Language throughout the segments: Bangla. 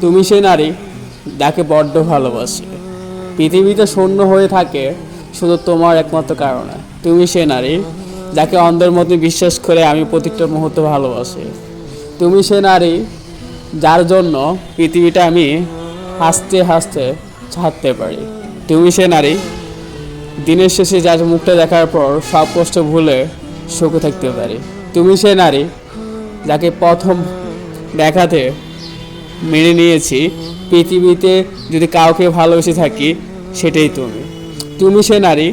তুমি সে নারী যাকে বড্ড ভালোবাসে। পৃথিবীতে শূন্য হয়ে থাকে শুধু তোমার একমাত্র কারণে। তুমি সে নারী যাকে অন্ধের মতো বিশ্বাস করে আমি প্রতিটা মুহূর্তে ভালোবাসি। তুমি সে নারী যার জন্য পৃথিবীটা আমি হাসতে হাসতে ছাড়তে পারি। তুমি সে নারী দিনের শেষে যার মুখটা দেখার পর সব কষ্ট ভুলে সুখে থাকতে পারি। তুমি সে নারী যাকে প্রথম দেখাতে মেনে নিয়েছি পৃথিবীতে যদি কাউকে ভালোবেসে থাকি সেটাই তুমি। তুমি সে নারী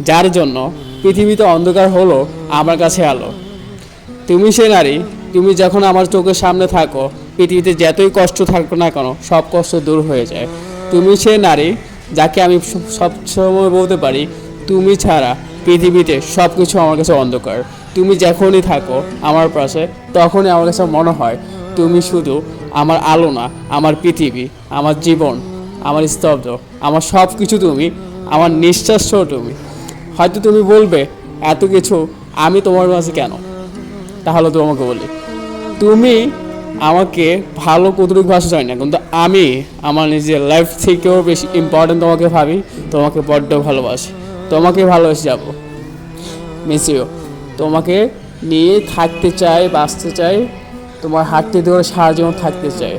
যার জন্য পৃথিবীতে অন্ধকার হলো আমার কাছে আলো। তুমি সে নারী তুমি যখন আমার চোখের সামনে থাকো পৃথিবীতে যতই কষ্ট থাকো না কেন সব কষ্ট দূর হয়ে যায়। তুমি সে নারী যাকে আমি সব সময় বলতে পারি তুমি ছাড়া পৃথিবীতে সব কিছু আমার কাছে অন্ধকার। তুমি যখনই থাকো আমার পাশে তখনই আমার কাছে মনে হয় তুমি শুধু আমার আলো না, আমার পৃথিবী, আমার জীবন, আমার স্তব্ধ, আমার সব কিছু তুমি, আমার নিঃশ্বাসও তুমি। হয়তো তুমি বলবে এত কিছু আমি তোমার মাঝে কেন, তাহলে তোমাকে বলি তুমি আমাকে ভালো কতটুকু ভাষা চাই না, কিন্তু আমি আমার নিজের লাইফ থেকেও বেশি ইম্পর্টেন্ট তোমাকে ভাবি। তোমাকে বড্ড ভালোবাসি, তোমাকে ভালোবেসে যাবো। Miss you. তোমাকে নিয়ে থাকতে চাই, বাঁচতে চাই, তোমার হাতটি ধরে সারা জীবন থাকতে চাই।